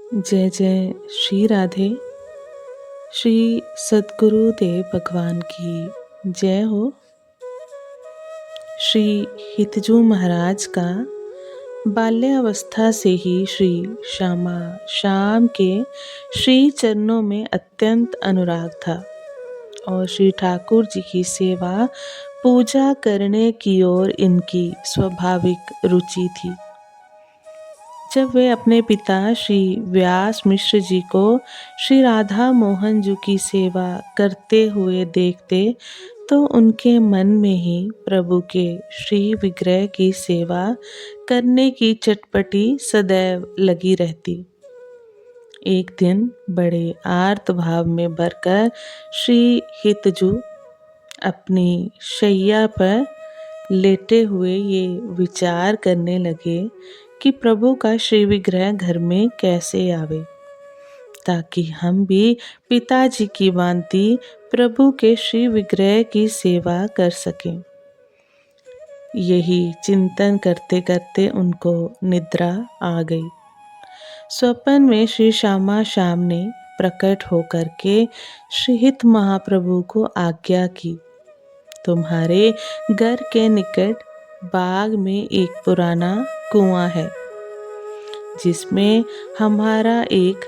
जय जय श्री राधे। श्री सद्गुरुदेव भगवान की जय हो। श्री हितजू महाराज का बाल्यावस्था से ही श्री श्यामा श्याम के श्री चरणों में अत्यंत अनुराग था और श्री ठाकुर जी की सेवा पूजा करने की ओर इनकी स्वाभाविक रुचि थी। जब वे अपने पिता श्री व्यास मिश्र जी को श्री राधा मोहन जी की सेवा करते हुए देखते तो उनके मन में ही प्रभु के श्री विग्रह की सेवा करने की चटपटी सदैव लगी रहती। एक दिन बड़े आर्त भाव में भरकर श्री हितजू अपनी शैया पर लेटे हुए ये विचार करने लगे कि प्रभु का श्री विग्रह घर में कैसे आवे, ताकि हम भी पिताजी की भांति प्रभु के श्री विग्रह की सेवा कर सकें। यही चिंतन करते करते उनको निद्रा आ गई। स्वप्न में श्री श्यामा श्याम ने प्रकट होकर के श्री हित महाप्रभु को आज्ञा की, तुम्हारे घर के निकट बाग में एक पुराना कुआं है जिसमें हमारा एक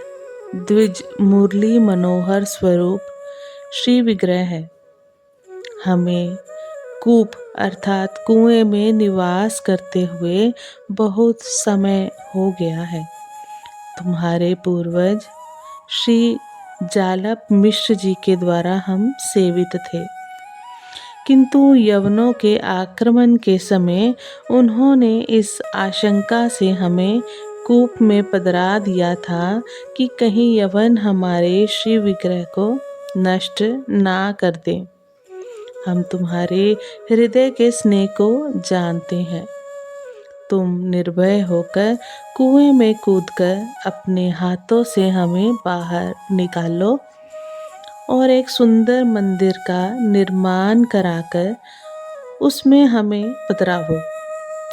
द्विज मुरली मनोहर स्वरूप श्री विग्रह है। हमें कूप अर्थात कुएं में निवास करते हुए बहुत समय हो गया है। तुम्हारे पूर्वज श्री जालप मिश्र जी के द्वारा हम सेवित थे, किंतु यवनों के आक्रमण के समय उन्होंने इस आशंका से हमें कूप में पधरा दिया था कि कहीं यवन हमारे श्री विग्रह को नष्ट ना कर दें। हम तुम्हारे हृदय के स्नेह को जानते हैं। तुम निर्भय होकर कुएं में कूदकर अपने हाथों से हमें बाहर निकालो और एक सुंदर मंदिर का निर्माण कराकर उसमें हमें पधरावो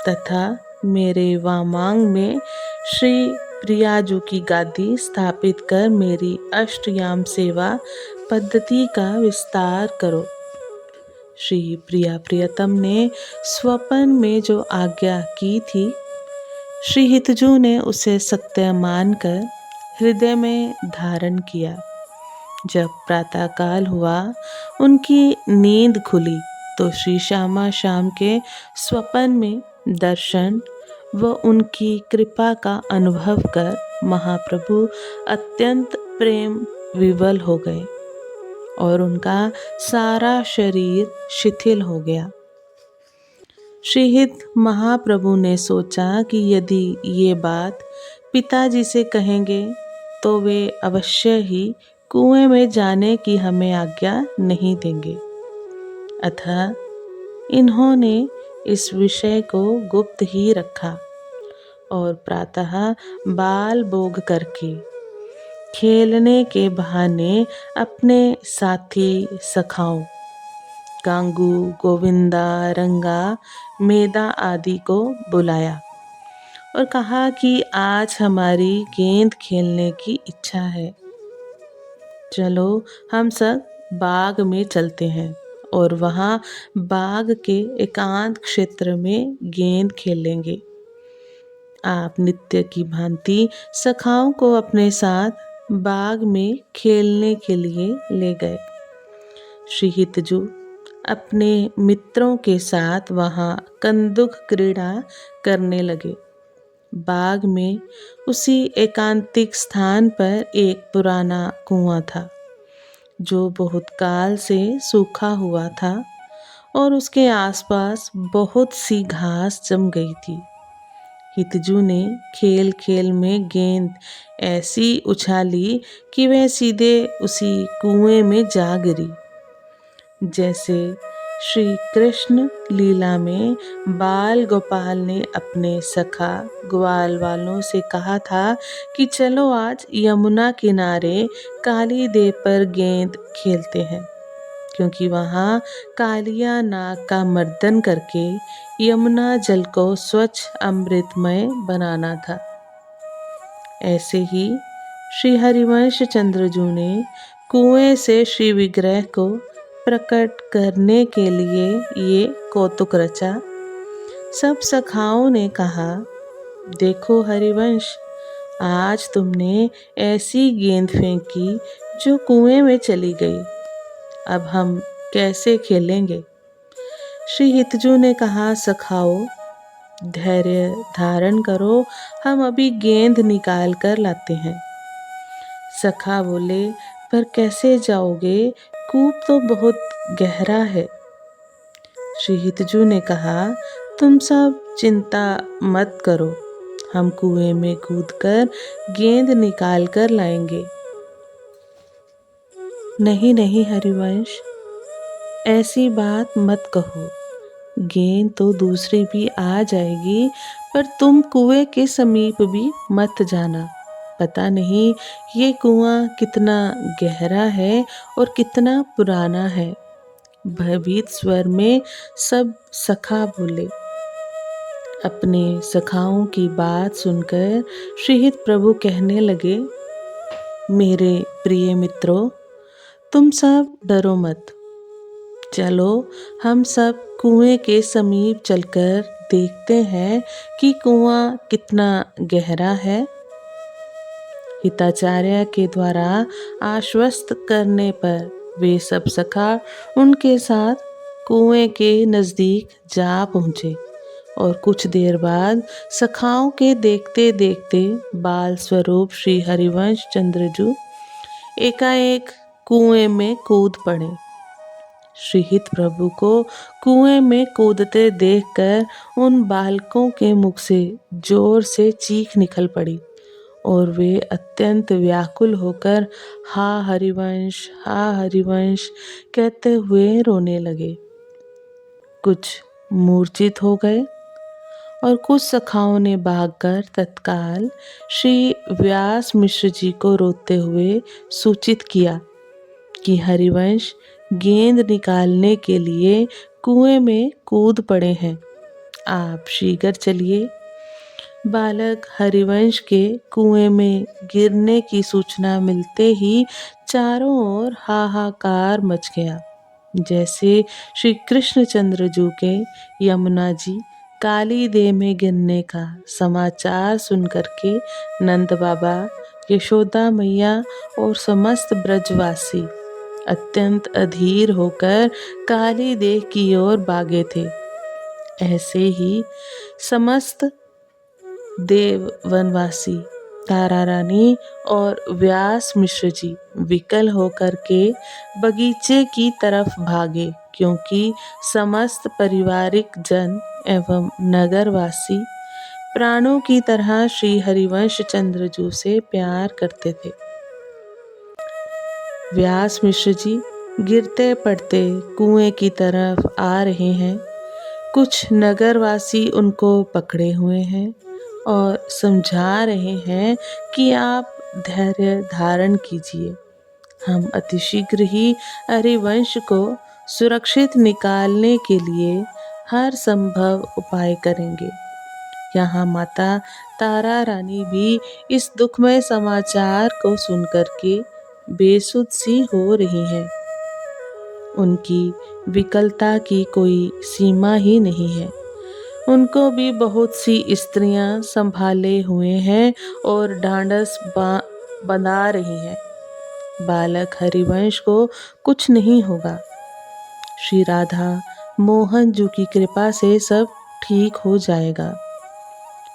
तथा मेरे वामांग में श्री प्रियाजू की गादी स्थापित कर मेरी अष्टयाम सेवा पद्धति का विस्तार करो। श्री प्रियतम ने स्वप्न में जो आज्ञा की थी, श्री हितजू ने उसे सत्य मानकर हृदय में धारण किया। जब प्रातःकाल हुआ, उनकी नींद खुली तो श्री श्यामा श्याम के स्वप्न में दर्शन व उनकी कृपा का अनुभव कर महाप्रभु अत्यंत प्रेम विवल हो गए और उनका सारा शरीर शिथिल हो गया। श्रीहित महाप्रभु ने सोचा कि यदि ये बात पिताजी से कहेंगे तो वे अवश्य ही कुएं में जाने की हमें आज्ञा नहीं देंगे। अतः इन्होंने इस विषय को गुप्त ही रखा और प्रातः बाल बोग करके खेलने के बहाने अपने साथी सखाओं गांगू, गोविंदा, रंगा, मेदा आदि को बुलाया और कहा कि आज हमारी गेंद खेलने की इच्छा है। चलो हम सब बाग में चलते हैं और वहाँ बाग के एकांत क्षेत्र में गेंद खेलेंगे। आप नित्य की भांति सखाओं को अपने साथ बाग में खेलने के लिए ले गए। श्री हितजू अपने मित्रों के साथ वहाँ कंदुक क्रीड़ा करने लगे। बाग में उसी एकांतिक स्थान पर एक पुराना कुआं था जो बहुत काल से सूखा हुआ था और उसके आसपास बहुत सी घास जम गई थी। हितजू ने खेल खेल में गेंद ऐसी उछाली कि वह सीधे उसी कुएं में जा गिरी। जैसे श्री कृष्ण लीला में बाल गोपाल ने अपने सखा ग्वाल वालों से कहा था कि चलो आज यमुना किनारे काली देव पर गेंद खेलते हैं, क्योंकि वहाँ कालिया नाग का मर्दन करके यमुना जल को स्वच्छ अमृतमय बनाना था। ऐसे ही श्री हरिवंश चंद्रजू ने कुएं से श्री विग्रह को प्रकट करने के लिए ये कौतुक रचा। सब सखाओं ने कहा, देखो हरिवंश, आज तुमने ऐसी गेंद फेंकी जो कुएं में चली गई। अब हम कैसे खेलेंगे? श्री हितजू ने कहा, सखाओ, धैर्य धारण करो, हम अभी गेंद निकाल कर लाते हैं। सखा बोले, पर कैसे जाओगे? कूप तो बहुत गहरा है। श्री हितजू ने कहा, तुम सब चिंता मत करो, हम कुएं में कूदकर गेंद निकाल कर लाएंगे। नहीं नहीं हरिवंश, ऐसी बात मत कहो, गेंद तो दूसरी भी आ जाएगी, पर तुम कुएं के समीप भी मत जाना। पता नहीं ये कुआं कितना गहरा है और कितना पुराना है। भयभीत स्वर में सब सखा बोले। अपने सखाओं की बात सुनकर श्रीहित प्रभु कहने लगे, मेरे प्रिय मित्रों, तुम सब डरो मत। चलो हम सब कुएं के समीप चलकर देखते हैं कि कुआं कितना गहरा है। हिताचार्य के द्वारा आश्वस्त करने पर वे सब सखा उनके साथ कुएं के नज़दीक जा पहुँचे और कुछ देर बाद सखाओं के देखते देखते बाल स्वरूप श्री हरिवंश चंद्रजू एकाएक कुएं में कूद पड़े। श्री हित प्रभु को कुएं में कूदते देखकर उन बालकों के मुख से जोर से चीख निकल पड़ी और वे अत्यंत व्याकुल होकर हा हरिवंश कहते हुए रोने लगे। कुछ मूर्छित हो गए और कुछ सखाओं ने भागकर तत्काल श्री व्यास मिश्र जी को रोते हुए सूचित किया कि हरिवंश गेंद निकालने के लिए कुएं में कूद पड़े हैं, आप शीघ्र चलिए। बालक हरिवंश के कुएं में गिरने की सूचना मिलते ही चारों ओर हाहाकार मच गया। जैसे श्री कृष्णचंद्रजू के यमुना जी काली देह में गिरने का समाचार सुनकर के नंद बाबा, यशोदा मैया और समस्त ब्रजवासी अत्यंत अधीर होकर काली देह की ओर भागे थे, ऐसे ही समस्त देव वनवासी तारा रानी और व्यास मिश्र जी विकल होकर के बगीचे की तरफ भागे, क्योंकि समस्त पारिवारिक जन एवं नगरवासी प्राणों की तरह श्री हरिवंश चंद्रजू से प्यार करते थे। व्यास मिश्र जी गिरते पड़ते कुएं की तरफ आ रहे हैं। कुछ नगरवासी उनको पकड़े हुए हैं और समझा रहे हैं कि आप धैर्य धारण कीजिए, हम अतिशीघ्र ही हरिवंश को सुरक्षित निकालने के लिए हर संभव उपाय करेंगे। यहाँ माता तारा रानी भी इस दुखमय समाचार को सुनकर के बेसुध सी हो रही हैं। उनकी विकलता की कोई सीमा ही नहीं है। उनको भी बहुत सी स्त्रियां संभाले हुए हैं और ढांढस बंधा रही हैं। बालक हरिवंश को कुछ नहीं होगा। श्री राधा मोहन जी की कृपा से सब ठीक हो जाएगा।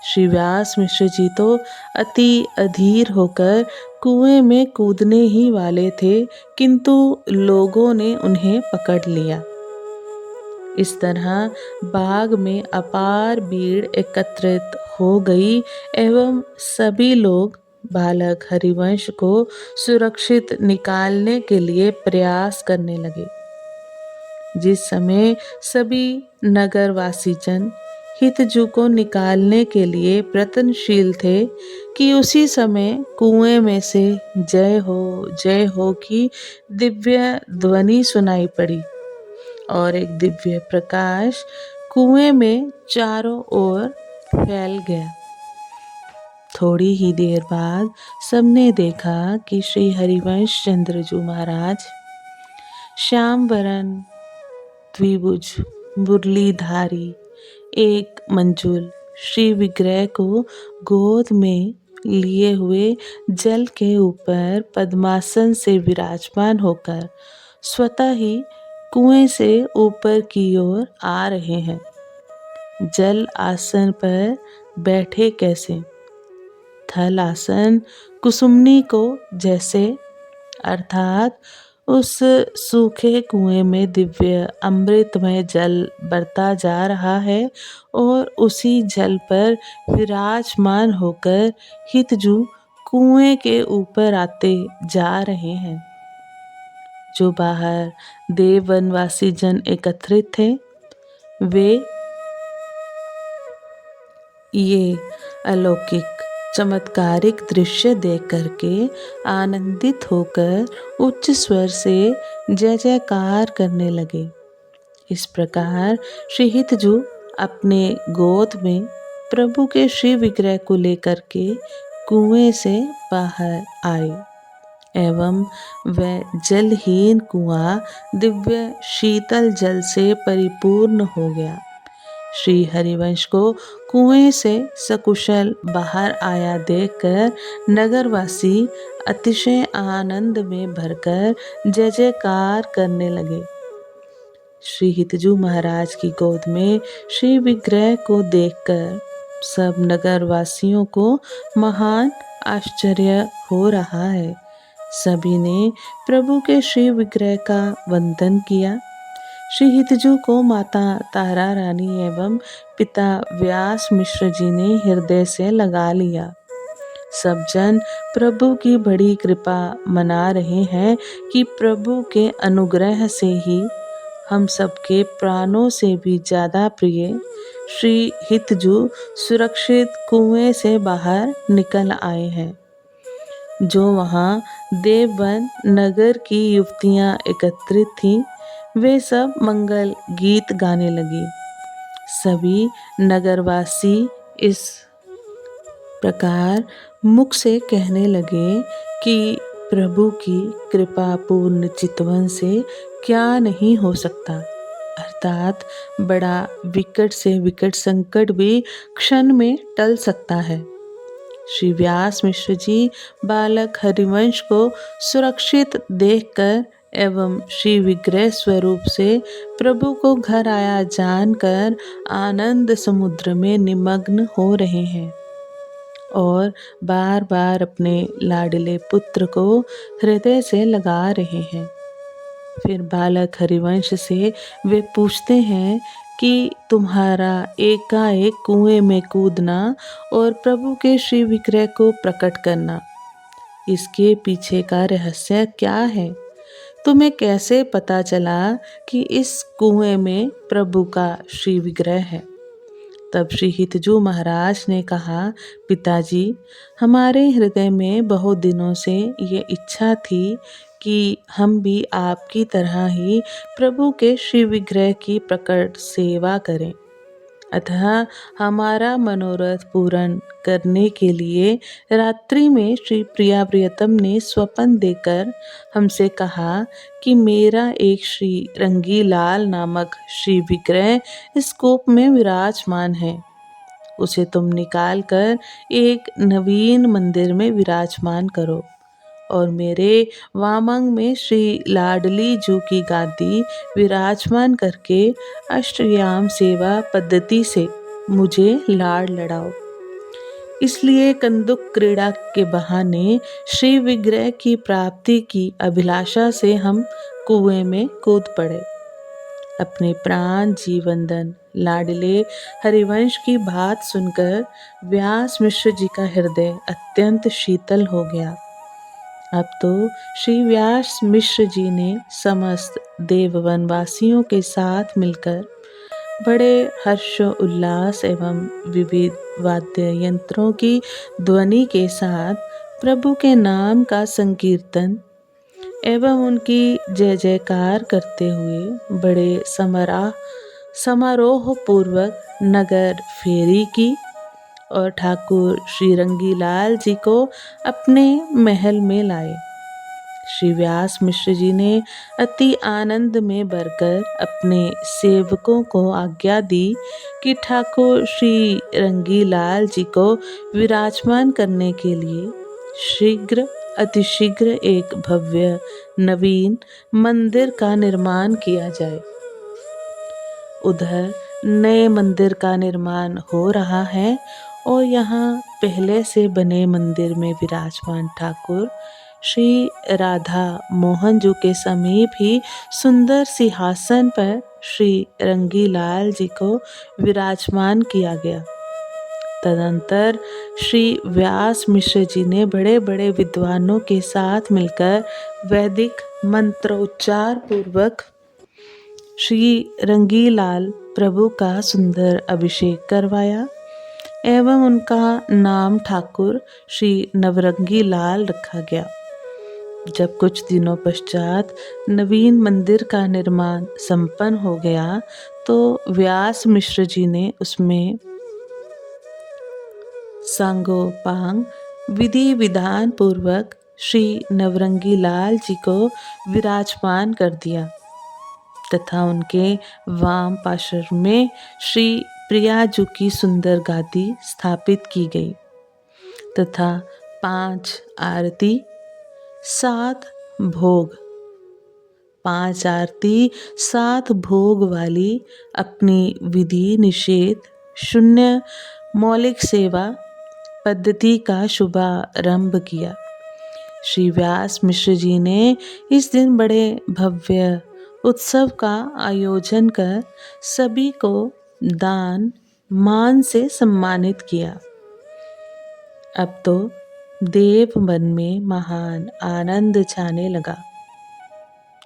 श्री व्यास मिश्र जी तो अति अधीर होकर कुएं में कूदने ही वाले थे, किंतु लोगों ने उन्हें पकड़ लिया। इस तरह बाग में अपार भीड़ एकत्रित हो गई एवं सभी लोग बालक हरिवंश को सुरक्षित निकालने के लिए प्रयास करने लगे। जिस समय सभी नगरवासी जन हितजू को निकालने के लिए प्रयत्नशील थे कि उसी समय कुएं में से जय हो की दिव्य ध्वनि सुनाई पड़ी और एक दिव्य प्रकाश कुएं में चारों ओर फैल गया। थोड़ी ही देर बाद सबने देखा कि श्री हरिवंश चंद्रजू महाराज श्याम वरण द्विभुज मुरलीधारी एक मंजुल श्री विग्रह को गोद में लिए हुए जल के ऊपर पद्मासन से विराजमान होकर स्वतः ही कुएं से ऊपर की ओर आ रहे हैं। जल आसन पर बैठे कैसे? थल आसन कुसुमनी को जैसे, अर्थात उस सूखे कुएं में दिव्य अमृतमय जल बरता जा रहा है और उसी जल पर विराजमान होकर हितजू कुएं के ऊपर आते जा रहे हैं। जो बाहर देव वनवासी जन एकत्रित थे वे ये अलौकिक चमत्कारिक दृश्य देख करके आनंदित होकर उच्च स्वर से जय जयकार करने लगे। इस प्रकार श्री हितजू अपने गोद में प्रभु के श्री विग्रह को लेकर के कुएं से बाहर आए एवं वह जलहीन कुआं दिव्य शीतल जल से परिपूर्ण हो गया। श्री हरिवंश को कुएं से सकुशल बाहर आया देखकर नगरवासी अतिशय आनंद में भरकर जय जयकार करने लगे। श्री हितजू महाराज की गोद में श्री विग्रह को देखकर सब नगरवासियों को महान आश्चर्य हो रहा है। सभी ने प्रभु के श्री विग्रह का वंदन किया। श्री हितजू को माता तारा रानी एवं पिता व्यास मिश्र जी ने हृदय से लगा लिया। सब जन प्रभु की बड़ी कृपा मना रहे हैं कि प्रभु के अनुग्रह से ही हम सबके प्राणों से भी ज़्यादा प्रिय श्री हितजू सुरक्षित कुएं से बाहर निकल आए हैं। जो वहाँ देववन नगर की युवतियाँ एकत्रित थीं वे सब मंगल गीत गाने लगी। सभी नगरवासी इस प्रकार मुख से कहने लगे कि प्रभु की कृपा पूर्ण चितवन से क्या नहीं हो सकता, अर्थात बड़ा विकट से विकट संकट भी क्षण में टल सकता है। श्री व्यास मिश्र जी बालक हरिवंश को सुरक्षित देखकर एवं श्री विग्रह स्वरूप से प्रभु को घर आया जानकर आनंद समुद्र में निमग्न हो रहे हैं और बार बार अपने लाडले पुत्र को हृदय से लगा रहे हैं। फिर बालक हरिवंश से वे पूछते हैं कि तुम्हारा एकाएक कुएं में कूदना और प्रभु के श्री विग्रह को प्रकट करना, इसके पीछे का रहस्य क्या है? तुम्हें कैसे पता चला कि इस कुएं में प्रभु का श्री विग्रह है? तब श्री हितजू महाराज ने कहा, पिताजी, हमारे हृदय में बहुत दिनों से ये इच्छा थी कि हम भी आपकी तरह ही प्रभु के श्री विग्रह की प्रकट सेवा करें। अतः हमारा मनोरथ पूर्ण करने के लिए रात्रि में श्री प्रिया प्रियतम ने स्वप्न देकर हमसे कहा कि मेरा एक श्री रंगीलाल नामक श्री विग्रह इस कूप में विराजमान है। उसे तुम निकाल कर एक नवीन मंदिर में विराजमान करो और मेरे वामंग में श्री लाडली जू की गादी विराजमान करके अष्टयाम सेवा पद्धति से मुझे लाड लड़ाओ। इसलिए कंदुक क्रीड़ा के बहाने श्री विग्रह की प्राप्ति की अभिलाषा से हम कुएं में कूद पड़े। अपने प्राण जीवनदन लाडले हरिवंश की बात सुनकर व्यास मिश्र जी का हृदय अत्यंत शीतल हो गया। अब तो श्री व्यास मिश्र जी ने समस्त देववनवासियों के साथ मिलकर बड़े हर्ष उल्लास एवं विविध वाद्य यंत्रों की ध्वनि के साथ प्रभु के नाम का संकीर्तन एवं उनकी जय जयकार करते हुए बड़े समारोह पूर्वक नगर फेरी की और ठाकुर श्री रंगीलाल जी को अपने महल में लाए। श्री व्यास मिश्र जी ने अति आनंद में भरकर अपने सेवकों को आज्ञा दी कि ठाकुर श्री रंगीलाल जी को विराजमान करने के लिए शीघ्र अतिशीघ्र एक भव्य नवीन मंदिर का निर्माण किया जाए। उधर नए मंदिर का निर्माण हो रहा है और यहाँ पहले से बने मंदिर में विराजमान ठाकुर श्री राधा मोहन जी के समीप ही सुंदर सिंहासन पर श्री रंगीलाल जी को विराजमान किया गया। तदंतर श्री व्यास मिश्र जी ने बड़े बड़े विद्वानों के साथ मिलकर वैदिक मंत्रोच्चार पूर्वक श्री रंगीलाल प्रभु का सुंदर अभिषेक करवाया एवं उनका नाम ठाकुर श्री नवरंगी लाल रखा गया। जब कुछ दिनों पश्चात नवीन मंदिर का निर्माण संपन्न हो गया तो व्यास मिश्र जी ने उसमें सांगोपांग विधि विधान पूर्वक श्री नवरंगी लाल जी को विराजमान कर दिया तथा उनके वाम पार्श्व में श्री प्रियाजू की सुंदर गादी स्थापित की गई तथा 5 आरती 7 भोग 5 आरती 7 भोग वाली अपनी विधि निषेध शून्य मौलिक सेवा पद्धति का शुभारंभ किया। श्री व्यास मिश्र जी ने इस दिन बड़े भव्य उत्सव का आयोजन कर सभी को दान मान से सम्मानित किया। अब तो देव मन में महान आनंद छाने लगा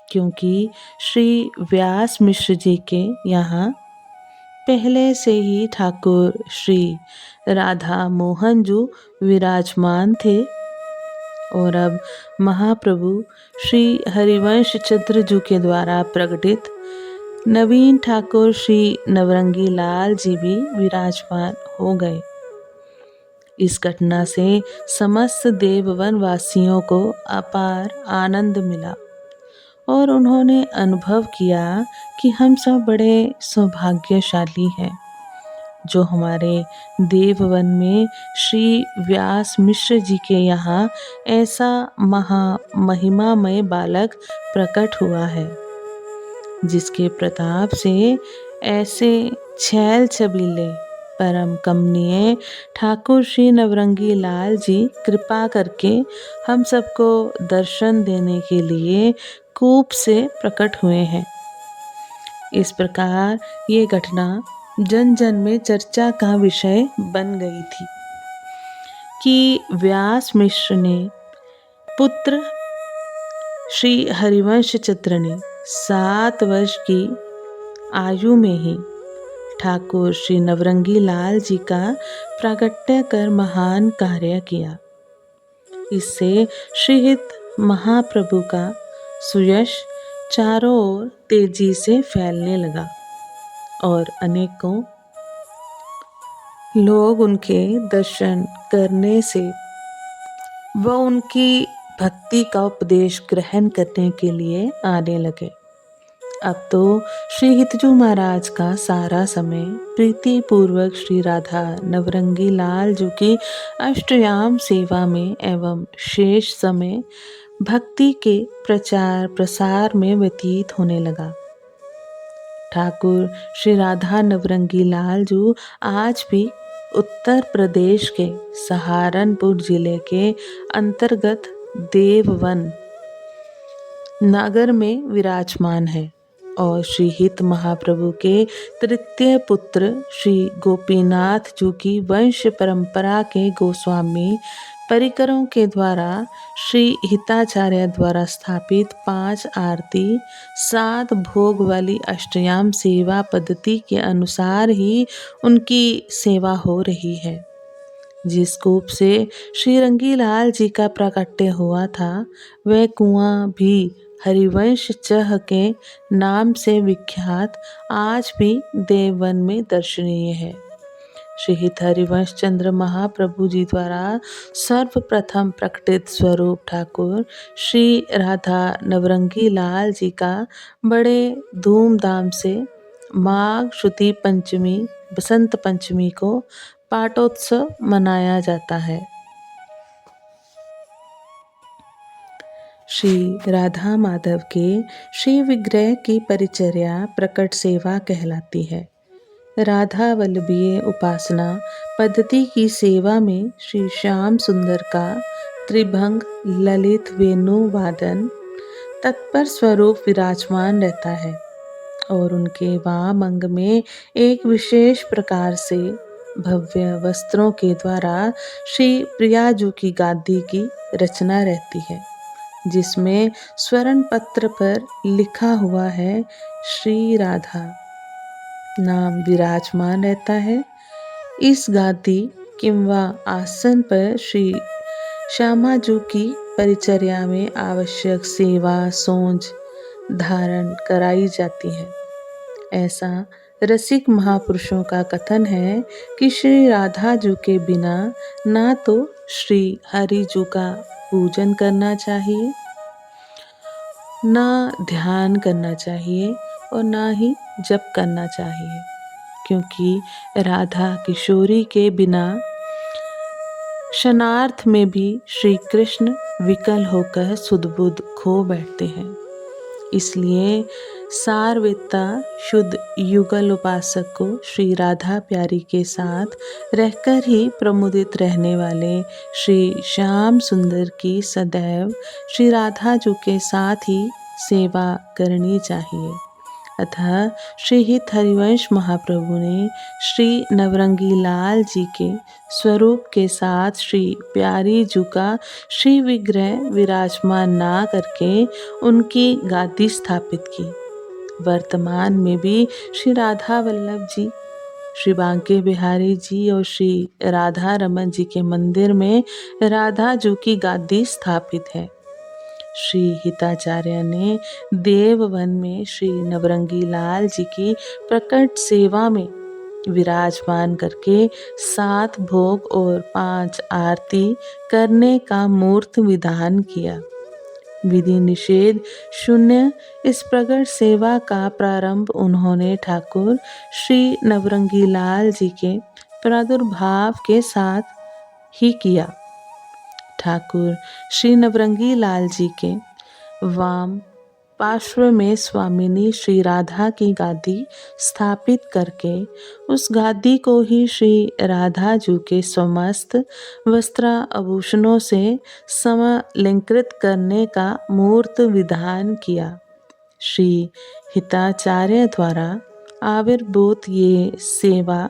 क्योंकि श्री व्यास मिश्र जी के यहाँ पहले से ही ठाकुर श्री राधा मोहन जी विराजमान थे और अब महाप्रभु श्री हरिवंश चंद्र जी के द्वारा प्रकटित नवीन ठाकुर श्री नवरंगी लाल जी भी विराजमान हो गए। इस घटना से समस्त देववन वासियों को अपार आनंद मिला और उन्होंने अनुभव किया कि हम सब बड़े सौभाग्यशाली हैं जो हमारे देववन में श्री व्यास मिश्र जी के यहाँ ऐसा महिमामय बालक प्रकट हुआ है जिसके प्रताप से ऐसे छैल छबीले परम कमनीय ठाकुर श्री नवरंगी लाल जी कृपा करके हम सबको दर्शन देने के लिए कूप से प्रकट हुए हैं। इस प्रकार ये घटना जन जन में चर्चा का विषय बन गई थी कि व्यास मिश्र ने पुत्र श्री हरिवंश चंद्र ने 7 वर्ष की आयु में ही ठाकुर श्री नवरंगी लाल जी का प्रागट्य कर महान कार्य किया। इससे श्रीहित महाप्रभु का सुयश चारों ओर तेजी से फैलने लगा और अनेकों लोग उनके दर्शन करने से व उनकी भक्ति का उपदेश ग्रहण करने के लिए आने लगे। अब तो श्री हितजू महाराज का सारा समय प्रीति पूर्वक श्री राधा नवरंगी लाल जी की अष्टयाम सेवा में एवं शेष समय भक्ति के प्रचार प्रसार में व्यतीत होने लगा। ठाकुर श्री राधा नवरंगी लाल जी आज भी उत्तर प्रदेश के सहारनपुर जिले के अंतर्गत देववन नगर में विराजमान है और श्री हित महाप्रभु के तृतीय पुत्र श्री गोपीनाथ जी की वंश परंपरा के गोस्वामी परिकरों के द्वारा श्री हिताचार्य द्वारा स्थापित 5 आरती 7 भोग वाली अष्टयाम सेवा पद्धति के अनुसार ही उनकी सेवा हो रही है। जिस कूप से श्री रंगीलाल जी का प्राकट्य हुआ था वह कुआं भी हरिवंश चह के नाम से विख्यात आज भी देववन में दर्शनीय है। श्री हित हरिवंश चंद्र महाप्रभु जी द्वारा सर्वप्रथम प्रकटित स्वरूप ठाकुर श्री राधा नवरंगी लाल जी का बड़े धूमधाम से माघ शुक्ल पंचमी बसंत पंचमी को पाटोत्सव मनाया जाता है। श्री राधा माधव के श्री विग्रह की परिचर्या प्रकट सेवा कहलाती है। राधा वल्लभीय उपासना पद्धति की सेवा में श्री श्याम सुंदर का त्रिभंग ललित वेणु वादन तत्पर स्वरूप विराजमान रहता है और उनके वाम अंग में एक विशेष प्रकार से भव्य वस्त्रों के द्वारा श्री प्रियाजू की गादी की रचना रहती है, जिसमें स्वर्ण पत्र पर लिखा हुआ है श्री राधा नाम विराजमान रहता है। इस गादी किंवा आसन पर श्री श्यामाजू की परिचर्या में आवश्यक सेवा सोंझ धारण कराई जाती है। ऐसा रसिक महापुरुषों का कथन है कि श्री राधा जू के बिना ना तो श्री हरि जू का पूजन करना चाहिए, ना ध्यान करना चाहिए और ना ही जप करना चाहिए, क्योंकि राधा किशोरी के बिना क्षणार्थ में भी श्री कृष्ण विकल होकर सुध-बुध खो बैठते हैं। इसलिए सारवेत्ता शुद्ध युगल उपासक को श्री राधा प्यारी के साथ रहकर ही प्रमुदित रहने वाले श्री श्याम सुंदर की सदैव श्री राधा जू के साथ ही सेवा करनी चाहिए। अतः श्री हित हरिवंश महाप्रभु ने श्री नवरंगी लाल जी के स्वरूप के साथ श्री प्यारी जू का श्री विग्रह विराजमान ना करके उनकी गादी स्थापित की। वर्तमान में भी श्री राधा वल्लभ जी, श्री बांके बिहारी जी और श्री राधा रमन जी के मंदिर में राधा जू की गादी स्थापित है। श्री हिताचार्य ने देववन में श्री नवरंगी लाल जी की प्रकट सेवा में विराजमान करके 7 भोग और 5 आरती करने का मूर्त विधान किया। विधि निषेध शून्य इस प्रकट सेवा का प्रारंभ उन्होंने ठाकुर श्री नवरंगी लाल जी के प्रादुर्भाव के साथ ही किया। ठाकुर श्री नवरंगी लाल जी के वाम पार्श्व में स्वामिनी श्री राधा की गादी स्थापित करके उस गादी को ही श्री राधा जू के समस्त वस्त्राभूषणों से समालंकृत करने का मूर्त विधान किया। श्री हिताचार्य द्वारा आविर्भूत ये सेवा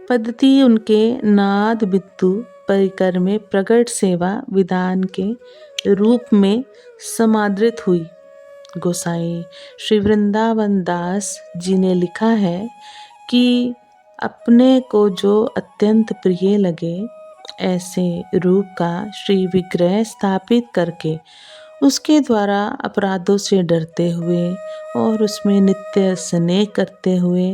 पद्धति उनके नाद बिंदु परिकर में प्रकट सेवा विधान के रूप में समादृत हुई। गोसाई श्री वृंदावन दास जी ने लिखा है कि अपने को जो अत्यंत प्रिय लगे ऐसे रूप का श्री विग्रह स्थापित करके उसके द्वारा अपराधों से डरते हुए और उसमें नित्य स्नेह करते हुए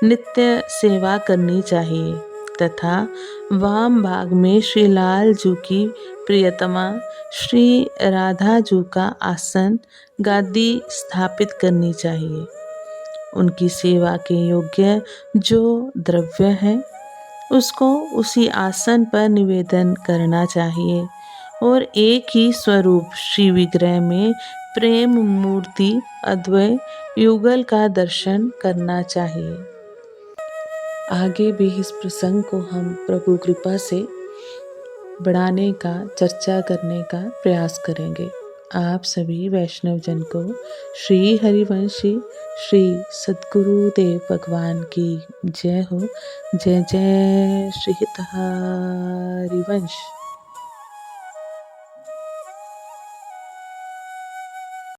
नित्य सेवा करनी चाहिए तथा वाम भाग में श्री लाल जू की प्रियतमा श्री राधा जू का आसन गादी स्थापित करनी चाहिए। उनकी सेवा के योग्य जो द्रव्य है उसको उसी आसन पर निवेदन करना चाहिए और एक ही स्वरूप श्री विग्रह में प्रेम मूर्ति अद्वय युगल का दर्शन करना चाहिए। आगे भी इस प्रसंग को हम प्रभु कृपा से बढ़ाने का चर्चा करने का प्रयास करेंगे। आप सभी वैष्णव जन को श्री हरिवंशी श्री सद्गुरु देव भगवान की जय हो। जय जय श्री हित हरिवंश।